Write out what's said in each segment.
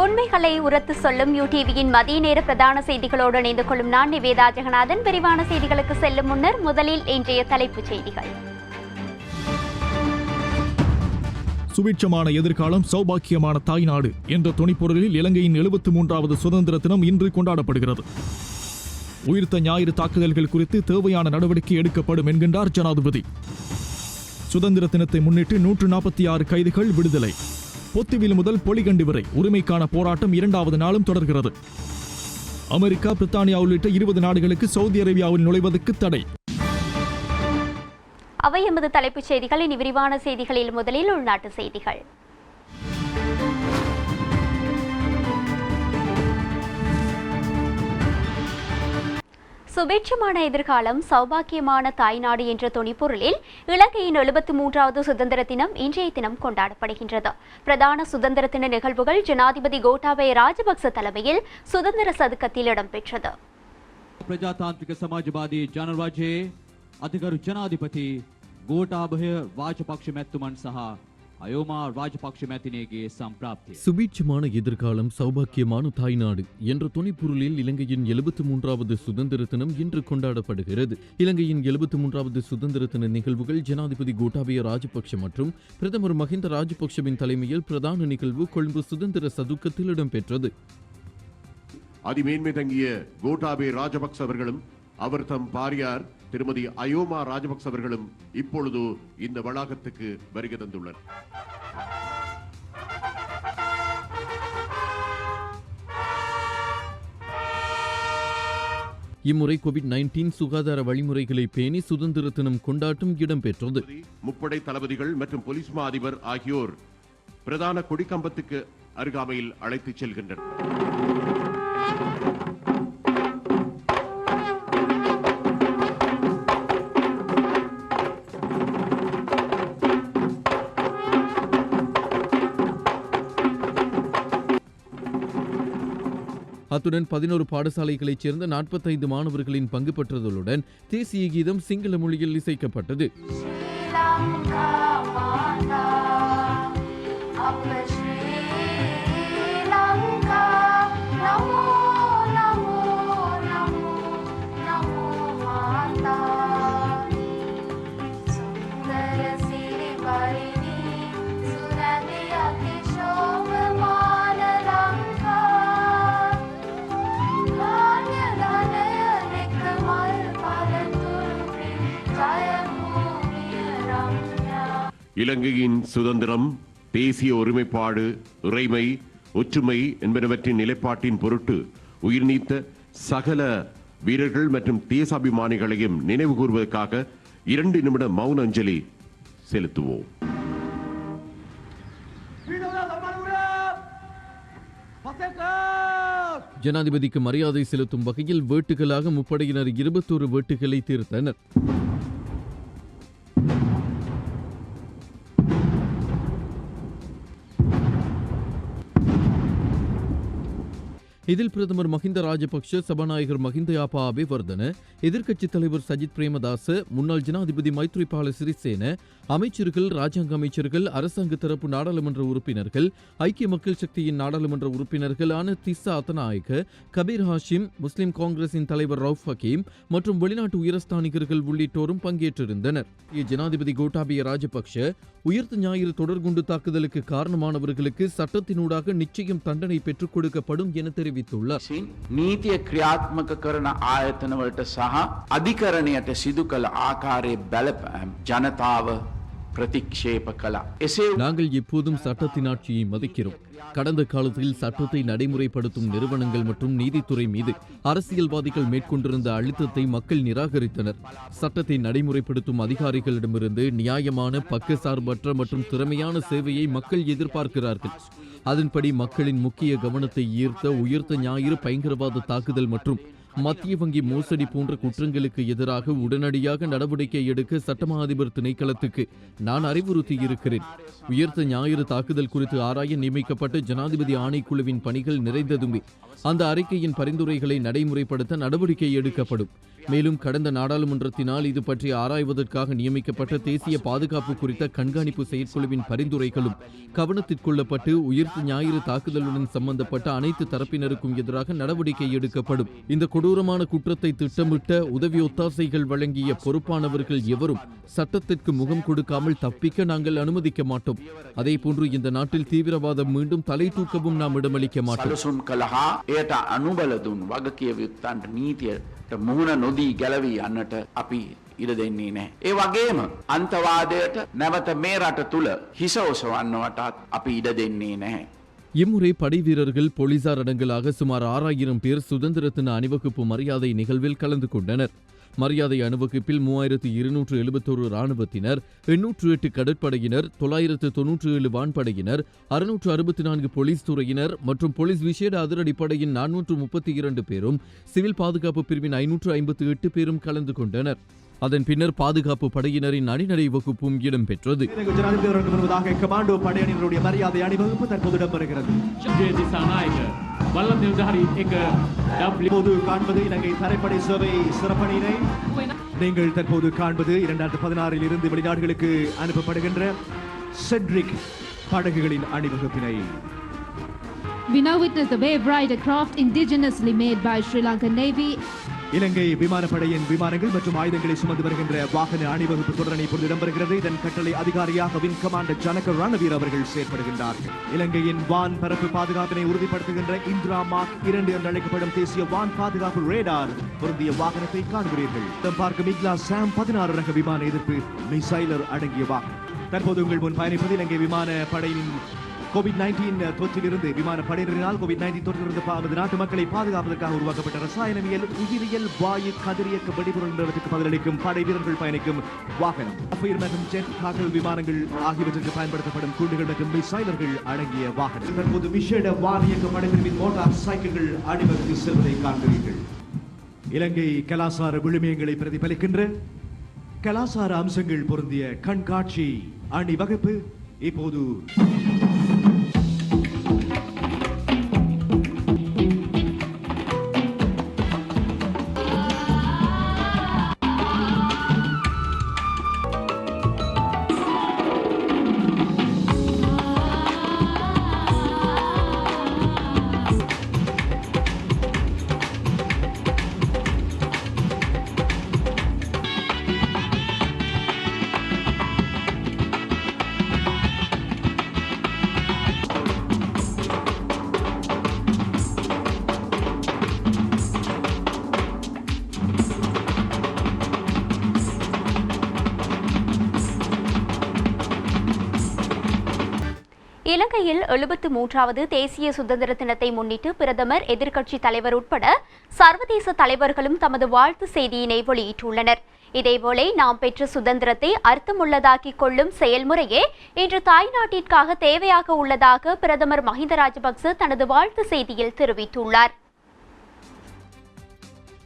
உண்மைகளை உரத்து சொல்லும் யூடிவியின் மதிய நேர பிரதான செய்திகளோடு இணைந்து கொள்ளும் நான் நிவேதா ஜெகநாதன். விரிவான செய்திகளுக்கு செல்லும் முன்னர் முதலில் இன்றைய தலைப்புச் செய்திகள். சுபிட்சமான எதிர்காலம் சௌபாக்கியமான தாய்நாடு என்ற துணிப்பொருளில் இலங்கையின் 73வது சுதந்திர தினம் இன்று கொண்டாடப்படுகிறது. உயிர்த்த ஞாயிறு தாக்குதல்கள் குறித்து தேவையான நடவடிக்கை எடுக்கப்படும் என்கின்றார் ஜனாதிபதி. சுதந்திர தினத்தை முன்னிட்டு 146 கைதிகள் விடுதலை. பொத்துவில் முதல் பொலிகண்டி வரை உரிமைக்கான போராட்டம் 2வது நாளும் தொடர்கிறது. அமெரிக்கா, பிரித்தானியா உள்ளிட்ட 20 நாடுகளுக்கு சவுதி அரேபியாவில் நுழைவதற்கு தடை. அவை எமது தலைப்புச் செய்திகள். இனி விரிவான செய்திகளில் முதலில் உள்நாட்டு செய்திகள். சுபேட்சமான எதிர்காலம் சௌபாக்கியமான தாய்நாடு என்ற துணிப்பொருளில் இலங்கையின் 73வது சுதந்திர தினம் இன்றைய தினம் கொண்டாடப்படுகின்றது. பிரதான சுதந்திர தின நிகழ்வுகள் ஜனாதிபதி கோட்டாபய ராஜபக்ச தலைமையில் சுதந்திர சதுக்கத்தில் இடம்பெற்றது. பிரஜாதாந்திரிக சமாஜ்வாதி ஜனராஜ்யே அதிகாரி ஜனாதிபதி கோட்டாபய ராஜபக்ஷ மெத்துமன் சஹா அயோமா ராஜபக்ஷ மெத்தினேகே சம்பிராப்தி. சுபீட்சமான எதிர்காலம் சௌபாக்கியமான தாய்நாடு என்ற துணைப்பொருளில் இலங்கையின் 73வது சுதந்திர தினம் இன்று கொண்டாடப்படுகிறது. இலங்கையின் 73வது சுதந்திர தின நிகழ்வுகள் ஜனாதிபதி கோட்டாபய ராஜபக்ஷ மற்றும் பிரதமர் மஹிந்த ராஜபக்ஷவின் தலைமையில் பிரதான நிகழ்வு கொழும்பு சுதந்திர சதுக்கத்தில் இடம்பெற்றது. அதிமேன்மை தங்கிய கோட்டாபய ராஜபக்ச அவர்களும் அவர் தம் பாரியார் திருமதி அயோமா ராஜபக்ச அவர்களும் இப்பொழுது இந்த வளாகத்துக்கு வருகை தந்துள்ளனர். இம்முறை கோவிட்-19 சுகாதார வழிமுறைகளை பேணி சுதந்திர தினம் கொண்டாட்டம் இடம்பெற்றது. முப்படை தளபதிகள் மற்றும் போலீஸ் மா அதிபர் ஆகியோர் பிரதான கொடிக்கம்பத்துக்கு அருகாமையில் அழைத்துச் செல்கின்றனர். அத்துடன் 11 பாடசாலைகளைச் சேர்ந்த 45 மாணவர்களின் பங்கு பெற்றதுடன் தேசிய கீதம் சிங்கள மொழியில் இசைக்கப்பட்டது. இலங்கையின் சுதந்திரம், தேசிய ஒருமைப்பாடு, இறைமை, ஒற்றுமை என்பனவற்றின் நிலைப்பாட்டின் பொருட்டு உயிர் நீத்த சகல வீரர்கள் மற்றும் தேசாபிமானிகளையும் நினைவு கூறுவதற்காக 2 நிமிட மௌன அஞ்சலி செலுத்துவோம். ஜனாதிபதிக்கு மரியாதை செலுத்தும் வகையில் வேட்டுகளாக முப்படையினர் 21 வேட்டுகளை தீர்த்தனர். இதில் பிரதமர் மஹிந்த ராஜபக்ஷ, சபாநாயகர் மஹிந்த யாப்பா அபேவர்தன, எதிர்க்கட்சித் தலைவர் சஜித் பிரேமதாச, முன்னாள் ஜனாதிபதி மைத்ரிபால சிறிசேன, அமைச்சர்கள், ராஜாங்க அமைச்சர்கள், அரசாங்க தரப்பு நாடாளுமன்ற உறுப்பினர்கள், ஐக்கிய மக்கள் சக்தியின் நாடாளுமன்ற உறுப்பினர்களான திஸ்ஸா அத்தநாயக்க, கபீர் ஹாஷிம், முஸ்லிம் காங்கிரசின் தலைவர் ரவுஃப் ஹக்கீம் மற்றும் வெளிநாட்டு உயரஸ்தானிகர்கள் உள்ளிட்டோரும் பங்கேற்றிருந்தனர். ஜனாதிபதி கோட்டாபய ராஜபக்ஷ உயிர்த்த ஞாயிறு தொடர்குண்டு தாக்குதலுக்கு காரணமானவர்களுக்கு சட்டத்தினூடாக நிச்சயம் தண்டனை பெற்றுக் கொடுக்கப்படும் என தெரிவித்துள்ளார். நீதிය ක්‍රියාත්මක කරන ආයතනවලට සහ අධිකරණයට සිදු කළ ආකාරයේ බලපෑම් ජනතාව பிரதிக்ஷேப கலா. நாங்கள் எப்போதும் சட்டத்தின் ஆட்சியை மதிக்கிறோம். கடந்த காலத்தில் சட்டத்தை நடைமுறைப்படுத்தும் நிறுவனங்கள் மற்றும் நீதித்துறை மீது அரசியல்வாதிகள் மேற்கொண்டிருந்த அழுத்தத்தை மக்கள் நிராகரித்தனர். சட்டத்தை நடைமுறைப்படுத்தும் அதிகாரிகளிடமிருந்து நியாயமான, பக்கசார்பற்ற மற்றும் திறமையான சேவையை மக்கள் எதிர்பார்க்கிறார்கள். அதன்படி மக்களின் முக்கிய கவனத்தை ஈர்த்த உயிர்த்த ஞாயிறு பயங்கரவாத தாக்குதல் மற்றும் மத்திய வங்கி மோசடி போன்ற குற்றங்களுக்கு எதிராக உடனடியாக நடவடிக்கை எடுக்க சட்டமா அதிபர் திணைக்களத்துக்கு நான் அறிவுறுத்தியிருக்கிறேன். உயிர்த்த ஞாயிறு தாக்குதல் குறித்து ஆராய நியமிக்கப்பட்ட ஜனாதிபதி ஆணைக்குழுவின் பணிகள் நிறைந்ததுமே அந்த அறிக்கையின் பரிந்துரைகளை நடைமுறைப்படுத்த நடவடிக்கை எடுக்கப்படும். மேலும் கடந்த நாடாளுமன்றத்தினால் இது பற்றி ஆராய்வதற்காக நியமிக்கப்பட்ட தேசிய பாதுகாப்பு குறித்த கண்காணிப்பு செயற்குழுவின் பரிந்துரைகளும் கவனத்திற்கொள்ளப்பட்டு உயிர்த்த ஞாயிறு தாக்குதலுடன் சம்பந்தப்பட்ட அனைத்து தரப்பினருக்கும் எதிராக நடவடிக்கை எடுக்கப்படும். இந்த கொடூரமான குற்றத்தை திட்டமிட்ட உதவி ஒத்தாசைகள் வழங்கிய பொறுப்பானவர்கள் எவரும் சட்டத்திற்கு முகம் கொடுக்காமல் தப்பிக்க நாங்கள் அனுமதிக்க மாட்டோம். அதேபோன்று இந்த நாட்டில் தீவிரவாதம் மீண்டும் தலை தூக்கவும் நாம் இடமளிக்க மாட்டோம். මුහුණ නොදී ගැලවී යන්නට අපි ඉඩ දෙන්නේ නැහැ. ඒ වගේම අන්තවාදයට නැවත මේ රට තුල හිස ඔසවන්නවටත් අපි ඉඩ දෙන්නේ නැහැ. இம்முறை படை வீரர்கள் போலீசார் அடங்கலாக சுமார் 6000 பேர் சுதந்திர தின அணிவகுப்பு மரியாதை நிகழ்வில் கலந்து கொண்டனர். மரியாதை அணிவகுப்பில் 3271 இராணுவத்தினர், 808 கடற்படையினர், 997 வான்படையினர், 664 போலீஸ் துறையினர் மற்றும் போலீஸ் விசேட அதிரடிப்படையின் 432 பேரும், சிவில் பாதுகாப்பு பிரிவின் 558 பேரும் கலந்து கொண்டனர். அதன் பின்னர் பாதுகாப்பு படையினரின் அணிநடை வகுப்பும் இடம்பெற்றது. கமாண்டோ படையினருடைய மரியாதை அணிவகுப்பு தற்போது இடம்பெறுகிறது. காண்பது இலங்கை தரைப்படை சேவை சிறப்பணியினை. நீங்கள் தற்போது காண்பது 2016 இருந்து வெளிநாடுகளுக்கு அனுப்பப்படுகின்ற Cedric படகுகளின் அணிவகுப்பினை. We now witness the Wave Rider craft indigenously made by Sri Lankan Navy. இலங்கை விமானப்படையின் விமானங்கள் மற்றும் ஆயுதங்களை சுமந்து வருகின்ற வாகன அணிவகுப்பு தொடரணி இப்பொழுது இடம்பெறுகிறது. இதன் கட்டளை அதிகாரியாக வின் கமாண்டர் ஜனக ரணவீர் அவர்கள் செயற்படுகின்றார்கள். இலங்கையின் வான் பரப்பு பாதுகாப்பினை உறுதிப்படுத்துகின்ற இந்திரா மார்க் 2 என்று அழைக்கப்படும் தேசிய வான் பாதுகாப்பு ரேடார் பொருந்திய வாகனத்தை காண்கிறீர்கள். பார்க்கும் இக்லா சாம் 16 ரக விமான எதிர்ப்பு மிசைலர் அடங்கிய வாகனம். தற்போது உங்கள் முன் பயணிப்பது இலங்கை விமான படையின் COVID-19 தொற்றிலிருந்து விமானப்படையினரினால் COVID-19 தொற்றிலிருந்து நமது நாட்டு மக்களை பாதுகாப்பதற்காக உருவாக்கப்பட்ட ரசாயனவியல், உயிரியல், வாயு, கதிரியக்க வெடிபொருள் நிறுவனத்துக்கு பதிலளிக்கும் படை வீரர்கள் பயணிக்கும் வாகனம். மற்றும் ஜெட் தாக்குதல் விமானங்கள் ஆகியவற்றிற்கு பயன்படுத்தப்படும் குண்டுகள் மற்றும் மிசைலர்கள் அடங்கிய வாகனம். தற்போது விசேட வானியக்க படைப்பிரிவின் மோட்டார் சைக்கிள்கள் அணிவகுத்து செல்வதை காண்கிறீர்கள். இலங்கை கலாசார விழுமியங்களை பிரதிபலிக்கின்ற கலாசார அம்சங்கள் பொருந்திய கண்காட்சி அணிவகுப்பு இப்போது இலங்கையில் 73வது தேசிய சுதந்திர தினத்தை முன்னிட்டு பிரதமர், எதிர்க்கட்சி தலைவர் உட்பட சர்வதேச தலைவர்களும் தமது வாழ்த்து செய்தியினை வெளியிட்டுள்ளனர். இதேபோல நாம் பெற்ற சுதந்திரத்தை அர்த்தமுள்ளதாக்கிக் கொள்ளும் செயல்முறையே இன்று தாய்நாட்டிற்காக தேவையாக உள்ளதாக பிரதமர் மஹிந்த ராஜபக்ச தனது வாழ்த்து செய்தியில் தெரிவித்துள்ளார்.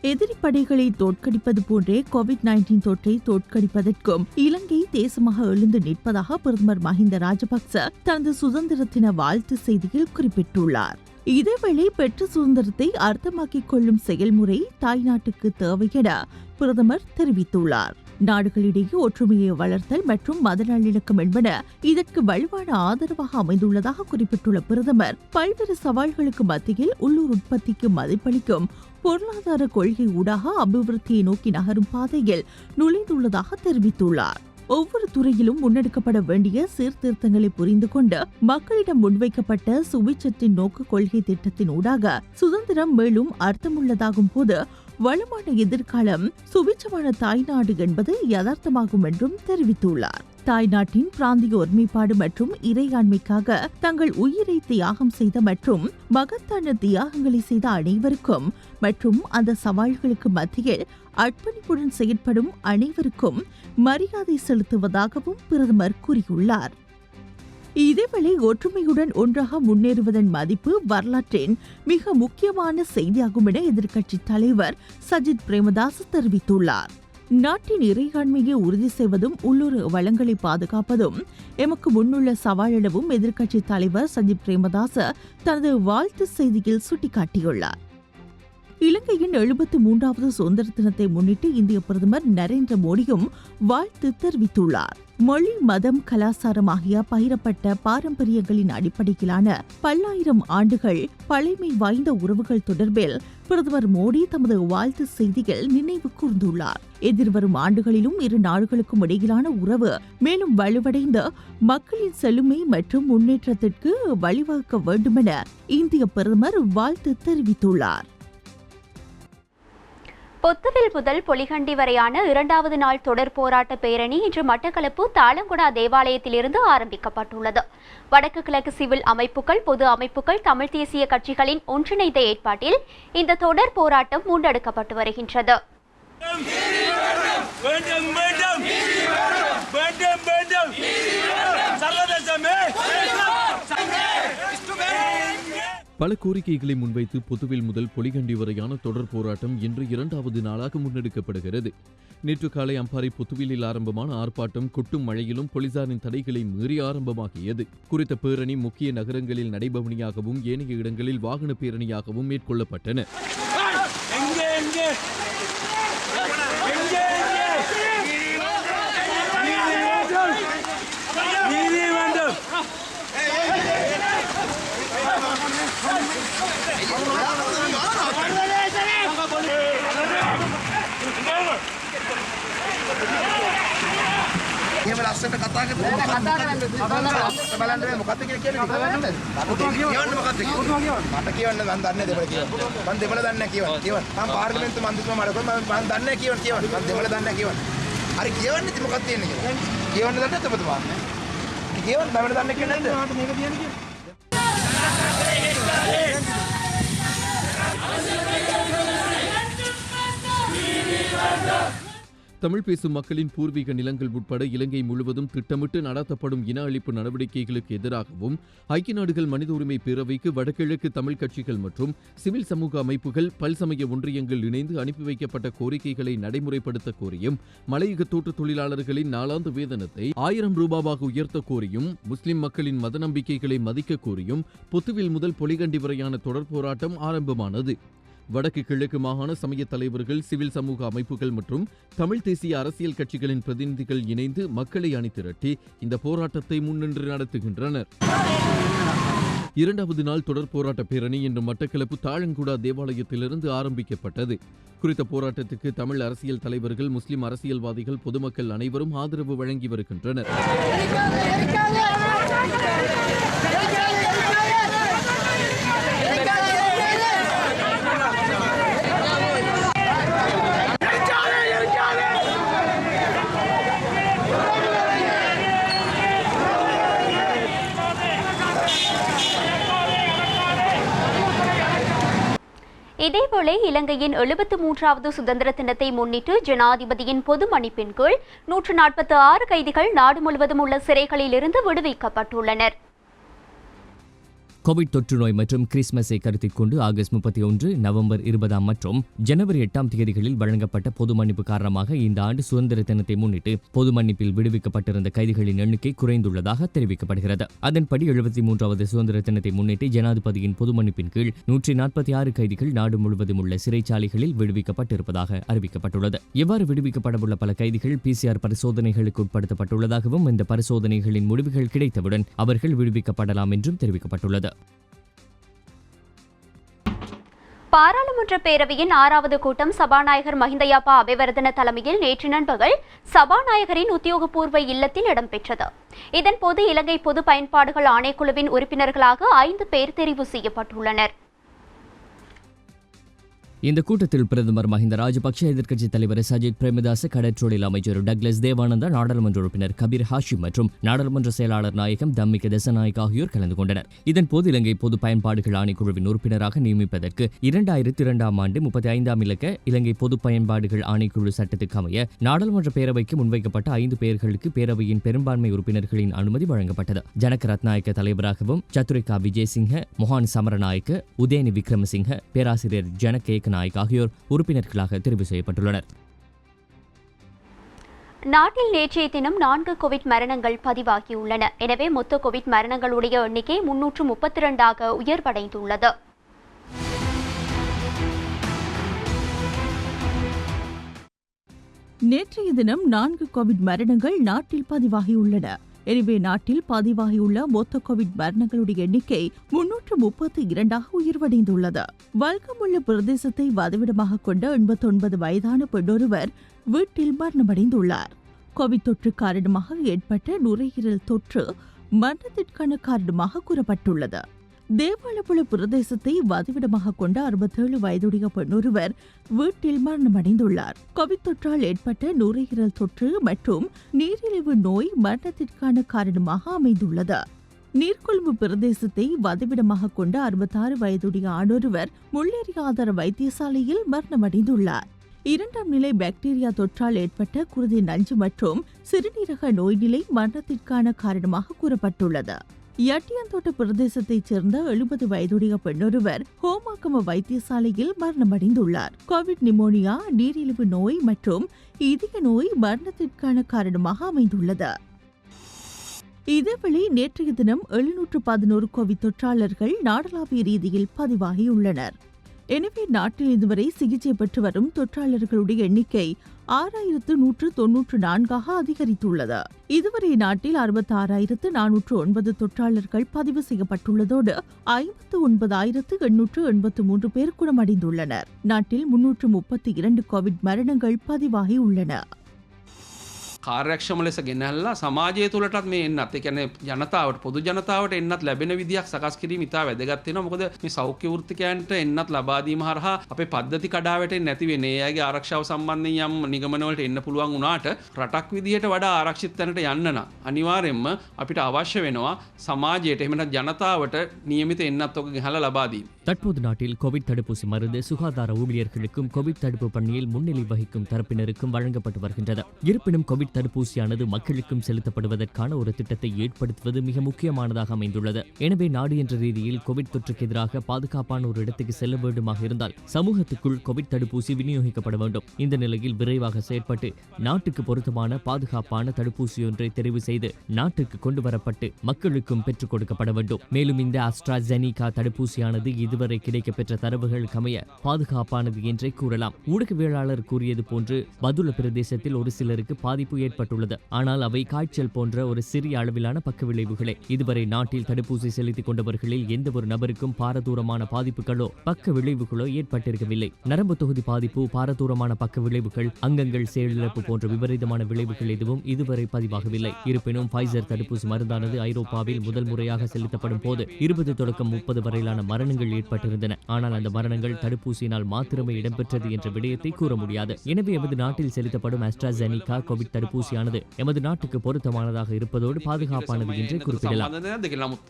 எதிரி படைகளை தோற்கடிப்பது போன்றே COVID-19 தொற்றை தோற்கடிப்பதற்கும் இலங்கை தேசமாக எழுந்து நிற்பதாக பிரதமர் மஹிந்த ராஜபக்ச தனது சுதந்திர தின வாழ்த்து செய்தியில் குறிப்பிட்டுள்ளார். இதேவேளை பெற்ற சுதந்திரத்தை அர்த்தமாக்கிக் கொள்ளும் செயல்முறை தாய்நாட்டுக்கு தேவை என பிரதமர் தெரிவித்துள்ளார். நாடுகளிடையே ஒற்றுமையை வளர்த்தல் மற்றும் மத நல்லிணக்கம் என்பன இதற்கு வலுவான ஆதரவாக அமைந்துள்ளதாக குறிப்பிட்டுள்ள பிரதமர், பல்வேறு சவால்களுக்கு மத்தியில் உள்ளூர் உற்பத்திக்கு மதிப்பளிக்கும் பொருளாதார கொள்கை ஊடாக அபிவிருத்தியை நோக்கி நகரும் பாதையில் நுழைந்துள்ளதாக தெரிவித்துள்ளார். ஒவ்வொரு துறையிலும் முன்னெடுக்கப்பட வேண்டிய சீர்திருத்தங்களை புரிந்து கொண்டு மக்களிடம் முன்வைக்கப்பட்ட சுவிட்சத்தின் நோக்கு கொள்கை திட்டத்தின் ஊடாக சுதந்திரம் மேலும் அர்த்தமுள்ளதாகும் போது வளமான எதிர்காலம் சுபிட்சமான தாய்நாடு என்பது யதார்த்தமாகும் என்றும் தெரிவித்துள்ளார். தாய்நாட்டின் பிராந்திய ஒருமைப்பாடு மற்றும் இறையாண்மைக்காக தங்கள் உயிரை தியாகம் செய்த மற்றும் மகத்தான தியாகங்களை செய்த அனைவருக்கும் மற்றும் அந்த சவால்களுக்கு மத்தியில் அர்ப்பணிப்புடன் செயற்படும் அனைவருக்கும் மரியாதை செலுத்துவதாகவும் பிரதமர் கூறியுள்ளார். இதேவேளை ஒற்றுமையுடன் ஒன்றாக முன்னேறுவதன் மதிப்பு வரலாற்றின் மிக முக்கியமான செய்தியாகும் என எதிர்க்கட்சித் தலைவர் சஜித் பிரேமதாச தெரிவித்துள்ளார். நாட்டின் இறையாண்மையை உறுதி செய்வதும் உள்ளூர் வளங்களை பாதுகாப்பதும் எமக்கு முன்னுள்ள சவால் எனவும் எதிர்க்கட்சித் தலைவர் சஜித் பிரேமதாச தனது வாழ்த்து செய்தியில் சுட்டிக்காட்டியுள்ளார். இலங்கையின் 73வது சுதந்திர தினத்தை முன்னிட்டு இந்திய பிரதமர் நரேந்திர மோடியும் வாழ்த்து தெரிவித்துள்ளார். மொழி, மதம், கலாச்சாரம் ஆகிய பகிரப்பட்ட பாரம்பரியங்களின் அடிப்படையிலான பல்லாயிரம் ஆண்டுகள் பழமை வாய்ந்த உறவுகள் தொடர்பில் பிரதமர் மோடி தமது வாழ்த்து செய்தியில் நினைவு கூர்ந்துள்ளார். எதிர்வரும் ஆண்டுகளிலும் இரு நாடுகளுக்கும் இடையிலான உறவு மேலும் வலுவடைந்து மக்களின் செழுமை மற்றும் முன்னேற்றத்திற்கு வழிவகுக்க வேண்டுமென இந்திய பிரதமர் வாழ்த்து தெரிவித்துள்ளார். பொத்துவில் முதல் பொலிகண்டி வரையான 2வது நாள் தொடர் போராட்ட பேரணி இன்று மட்டக்களப்பு தாளங்குடா தேவாலயத்திலிருந்து ஆரம்பிக்கப்பட்டுள்ளது. வடக்கு கிழக்கு சிவில் அமைப்புகள், பொது அமைப்புகள், தமிழ் தேசிய கட்சிகளின் ஒன்றிணைந்த ஏற்பாட்டில் இந்த தொடர் போராட்டம் முன்னெடுக்கப்பட்டு வருகின்றது. பல கோரிக்கைகளை முன்வைத்து பொத்துவில் முதல் பொலிகண்டி வரையான தொடர் போராட்டம் இன்று 2வது நாளாக முன்னெடுக்கப்படுகிறது. நேற்று காலை அம்பாறை பொத்துவிலில் ஆரம்பமான ஆர்ப்பாட்டம் கொட்டும் மழையிலும் போலீசாரின் தடைகளை மீறி ஆரம்பமாகியது. குறித்த பேரணி முக்கிய நகரங்களில் நடைபவனியாகவும் ஏனைய இடங்களில் வாகன பேரணியாகவும் மேற்கொள்ளப்பட்டன. தமிழ் பேசும் மக்களின் பூர்வீக நிலங்கள் உட்பட இலங்கை முழுவதும் திட்டமிட்டு நடத்தப்படும் இன அழிப்பு நடவடிக்கைகளுக்கு எதிராகவும் ஐக்கிய நாடுகள் மனித உரிமை பேரவைக்கு வடகிழக்கு தமிழ் கட்சிகள் மற்றும் சிவில் சமூக அமைப்புகள், பல்சமய ஒன்றியங்கள் இணைந்து அனுப்பி வைக்கப்பட்ட கோரிக்கைகளை நடைமுறைப்படுத்த கோரியும், மலையக தோட்ட தொழிலாளர்களின் நாளாந்த வேதனத்தை 1000 ரூபாவாக உயர்த்த கோரியும், முஸ்லிம் மக்களின் மத நம்பிக்கைகளை மதிக்க கோரியும் பொத்துவில் முதல் பொலிகண்டி வரையான தொடர் போராட்டம் ஆரம்பமானது. வடக்கு கிழக்கு மாகாண சமய தலைவர்கள், சிவில் சமூக அமைப்புகள் மற்றும் தமிழ் தேசிய அரசியல் கட்சிகளின் பிரதிநிதிகள் இணைந்து மக்களை அணிதிரட்டி இந்த போராட்டத்தை முன்னின்று நடத்துகின்றனர். 2வது நாள் தொடர் போராட்ட பேரணி இன்று மட்டக்களப்பு தாளங்குடா தேவாலயத்திலிருந்து ஆரம்பிக்கப்பட்டது. குறித்த போராட்டத்துக்கு தமிழ் அரசியல் தலைவர்கள், முஸ்லிம் அரசியல்வாதிகள், பொதுமக்கள் அனைவரும் ஆதரவு வழங்கி வருகின்றனர். இதேவேளை இலங்கையின் 73வது சுதந்திர தினத்தை முன்னிட்டு ஜனாதிபதியின் பொது மன்னிப்பின் கீழ் 146 கைதிகள் நாடு முழுவதும் உள்ள சிறைகளில் இருந்து விடுவிக்கப்பட்டுள்ளனர். கோவிட் தொற்று நோய் மற்றும் கிறிஸ்துமஸை கருத்தில் கொண்டு ஆகஸ்ட் 31, நவம்பர் 20 மற்றும் ஜனவரி 8 தேதிகளில் வழங்கப்பட்ட பொது மன்னிப்பு காரணமாக இந்த ஆண்டு சுதந்திர தினத்தை முன்னிட்டு பொது மன்னிப்பில் விடுவிக்கப்பட்டிருந்த கைதிகளின் எண்ணிக்கை குறைந்துள்ளதாக தெரிவிக்கப்படுகிறது. அதன்படி 73வது சுதந்திர தினத்தை முன்னிட்டு ஜனாதிபதியின் பொது மன்னிப்பின் கீழ் 146 கைதிகள் நாடு முழுவதும் உள்ள சிறைச்சாலைகளில் விடுவிக்கப்பட்டிருப்பதாக அறிவிக்கப்பட்டுள்ளது. இவ்வாறு விடுவிக்கப்படவுள்ள பல கைதிகள் PCR பரிசோதனைகளுக்கு உட்படுத்தப்பட்டுள்ளதாகவும் இந்த பரிசோதனைகளின் முடிவுகள் கிடைத்தவுடன் அவர்கள் விடுவிக்கப்படலாம் என்றும் தெரிவிக்கப்பட்டுள்ளது. பாராளுமன்ற பேரவையின் 6வது கூட்டம் சபாநாயகர் மஹிந்தயாப்பா அபேவர்தன தலைமையில் நேற்று நண்பகல் சபாநாயகரின் உத்தியோகபூர்வ இல்லத்தில் இடம்பெற்றது. இதன்போது இலங்கை பொது பயன்பாடுகள் ஆணைக்குழுவின் உறுப்பினர்களாக 5 பேர் தெரிவு செய்யப்பட்டுள்ளனர். இந்த கூட்டத்தில் பிரதமர் மஹிந்த ராஜபக்ஷ, எதிர்க்கட்சித் தலைவர் சஜித் பிரேமதாச, கடற்றொழில் அமைச்சர் டக்ளஸ் தேவானந்தா, நாடாளுமன்ற உறுப்பினர் கபீர் ஹாஷிம் மற்றும் நாடாளுமன்ற செயலாளர் நாயகம் தம்மிக தசநாயக் ஆகியோர் கலந்து கொண்டனர். இதன்போது இலங்கை பொது பயன்பாடுகள் ஆணைக்குழுவின் உறுப்பினராக நியமிப்பதற்கு 2002 ஆண்டு 35ஆம் இலக்க இலங்கை பொது பயன்பாடுகள் ஆணைக்குழு சட்டத்துக்கு அமைய நாடாளுமன்ற பேரவைக்கு முன்வைக்கப்பட்ட 5 பேர்களுக்கு பேரவையின் பெரும்பான்மை உறுப்பினர்களின் அனுமதி வழங்கப்பட்டது. ஜனக ரத்நாயக்க தலைவராகவும் சத்துரிகா விஜயசிங்க, மொஹான் சமரநாயக்க, உதயனி விக்ரமசிங்க, பேராசிரியர் ஜனக நாயக் ஆகியோர் உறுப்பினர்களாக தெரிவு செய்யப்பட்டுள்ளனர். நாட்டில் நேற்றைய தினம் 4 கோவிட் மரணங்கள் பதிவாகியுள்ளன. எனவே மொத்த கோவிட் மரணங்களுடைய எண்ணிக்கை 332 உயர்வடைந்துள்ளது. நேற்றைய தினம் 4 கோவிட் மரணங்கள் நாட்டில் பதிவாகியுள்ளன. எனவே நாட்டில் பதிவாகியுள்ள மொத்த கோவிட் மரணங்களுடைய எண்ணிக்கை 332 உயர்வடைந்துள்ளது. வல்கமுள்ள பிரதேசத்தை வதிவிடமாக கொண்ட 89 வயதான பெண்ணொருவர் வீட்டில் மரணமடைந்துள்ளார். கோவிட் தொற்று காரணமாக ஏற்பட்ட நுரையீரல் தொற்று மரணத்திற்கான காரணமாக கூறப்பட்டுள்ளது. தேவாலப்புழ பிரதேசத்தை வதிவிடமாக கொண்ட 67 வயதுடைய பெண்ணொருவர் வீட்டில் மரணமடைந்துள்ளார். கோவிட் தொற்றால் ஏற்பட்ட நுரையீரல் தொற்று மற்றும் நீரிழிவு நோய் மரணத்திற்கான காரணமாக அமைந்துள்ளது. நீர்கொழும்பு பிரதேசத்தை வதிவிடமாக கொண்ட 66 வயதுடைய ஆணொருவர் முள்ளேரி ஆதார வைத்தியசாலையில் மரணமடைந்துள்ளார். 2ஆம் நிலை பாக்டீரியா தொற்றால் ஏற்பட்ட குருதி நஞ்சு மற்றும் சிறுநீரக நோய் நிலை மரணத்திற்கான காரணமாக கூறப்பட்டுள்ளது. யட்டியந்தோட்ட பிரதேசத்தைச் சேர்ந்த 70 வயதுடைய பெண்ணொருவர் ஹோமாகம வைத்தியசாலையில் மரணமடைந்துள்ளார். கோவிட் நிமோனியா, நீரிழிவு நோய் மற்றும் இதய நோய் மரணத்திற்கான காரணமாக அமைந்துள்ளது. இதேவேளை நேற்றைய தினம் 711 கோவிட் தொற்றாளர்கள் நாடளாவிய ரீதியில் பதிவாகியுள்ளனர். எனவே நாட்டில் இதுவரை சிகிச்சை பெற்று வரும் தொற்றாளர்களுடைய எண்ணிக்கை 6194 அதிகரித்துள்ளது. இதுவரை நாட்டில் 66,409 தொற்றாளர்கள் பதிவு செய்யப்பட்டுள்ளதோடு 59,883 பேர் குணமடைந்துள்ளனர். நாட்டில் 332 கோவிட் மரணங்கள் பதிவாகியுள்ளன. කාර්යක්ෂම ලෙස ගෙනල්ලා සමාජය තුළටත් මේ එන්නත් ඒ කියන්නේ ජනතාවට පොදු ජනතාවට එන්නත් ලැබෙන විදියක් සකස් කිරීම ඉතා වැදගත් වෙනවා. මොකද මේ සෞඛ්‍ය වෘත්තිකයන්ට එන්නත් ලබා දීම හරහා අපේ පද්ධති කඩා වැටෙන්නේ නැති වෙන්නේ. ඒ අයගේ ආරක්ෂාව සම්බන්ධයෙන් යම් නිගමන වලට එන්න පුළුවන් වුණාට රටක් විදියට වඩා ආරක්ෂිත තැනට යන්න නම් අනිවාර්යයෙන්ම අපිට අවශ්‍ය වෙනවා සමාජයට එහෙම නැත්නම් ජනතාවට නියමිත එන්නත් ඔක ගහලා ලබා දීම. தற்போது நாட்டில் கோவிட் தடுப்பூசி மருந்து சுகாதார ஊழியர்களுக்கும் கோவிட் தடுப்பு பணியில் முன்னிலை வகிக்கும் தரப்பினருக்கும் வழங்கப்பட்டு வருகின்றது. இருப்பினும் கோவிட் தடுப்பூசியானது மக்களுக்கும் செலுத்தப்படுவதற்கான ஒரு திட்டத்தை ஏற்படுத்துவது மிக முக்கியமானதாக அமைந்துள்ளது. எனவே நாடு என்ற ரீதியில் கோவிட் தொற்றுக்கு எதிராக பாதுகாப்பான ஒரு இடத்துக்கு செல்ல வேண்டுமாக இருந்தால் சமூகத்துக்குள் கோவிட் தடுப்பூசி விநியோகிக்கப்பட வேண்டும். இந்த நிலையில் விரைவாக செயற்பட்டு நாட்டுக்கு பொருத்தமான பாதுகாப்பான தடுப்பூசி ஒன்றை தெரிவு செய்து நாட்டுக்கு கொண்டு வரப்பட்டு மக்களுக்கும் பெற்றுக் கொடுக்கப்பட வேண்டும். மேலும் இந்த அஸ்ட்ராஜெனிகா தடுப்பூசியானது இதுவரை கிடைக்கப்பெற்ற தரவுகளுக்கு அமைய பாதுகாப்பானது என்றே கூறலாம். ஊடகவியலாளர் கூறியது போன்று பதுள பிரதேசத்தில் ஒரு சிலருக்கு பாதிப்பு ஏற்பட்டுள்ளது. ஆனால் அவை காய்ச்சல் போன்ற ஒரு சிறிய அளவிலான பக்க விளைவுகளே. இதுவரை நாட்டில் தடுப்பூசி செலுத்திக் கொண்டவர்களில் எந்த ஒரு நபருக்கும் பாரதூரமான பாதிப்புகளோ பக்க விளைவுகளோ ஏற்பட்டிருக்கவில்லை. நரம்பு தொகுதி பாதிப்பு, பாரதூரமான பக்க விளைவுகள், அங்கங்கள் செயலிழப்பு போன்ற விபரீதமான விளைவுகள் எதுவும் இதுவரை பதிவாகவில்லை. இருப்பினும் ஃபைசர் தடுப்பூசி மருந்தானது ஐரோப்பாவில் முதல் முறையாக செலுத்தப்படும் போது 20 தொடக்கம் 30 வரையிலான மரணங்கள் ஏற்பட்டிருந்தன. ஆனால் அந்த மரணங்கள் தடுப்பூசியினால் மாத்திரமே இடம்பெற்றது என்ற விடயத்தை கூற முடியாது. எனவே எமது நாட்டில் செலுத்தப்படும் அஸ்ட்ராஜெனிகா கோவிட் தடுப்பூசியானது எமது நாட்டுக்கு பொருத்தமானதாக இருப்பதோடு பாதுகாப்பானது என்று குறிப்பிடலாம்.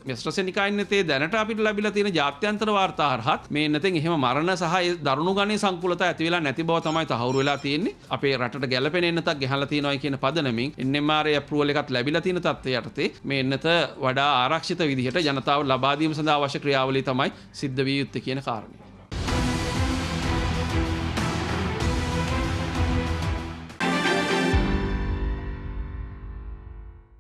මෙස්ට්‍රසෙනිකයින්නතේ දැනට අපිට ලැබිලා තියෙන ජාත්‍යන්තර වාර්තා හරහත් මේ නැතින් එහෙම මරණ සහ දරුණු ගණේ සංකූලතා ඇති වෙලා නැති බව තමයි තහවුරු වෙලා තියෙන්නේ. අපේ රටට ගැළපෙන එන්නතක් ගෙහලා තියෙනවා කියන පදනමින් NMR අප්‍රූවල් එකත් ලැබිලා තියෙන තත්ත්වය යටතේ මේ එන්නත වඩා ආරක්ෂිත විදිහට ජනතාව ලබා දීම සඳහා අවශ්‍ය ක්‍රියාවලිය තමයි සිද්ධ විය යුත්තේ කියන කාරණය.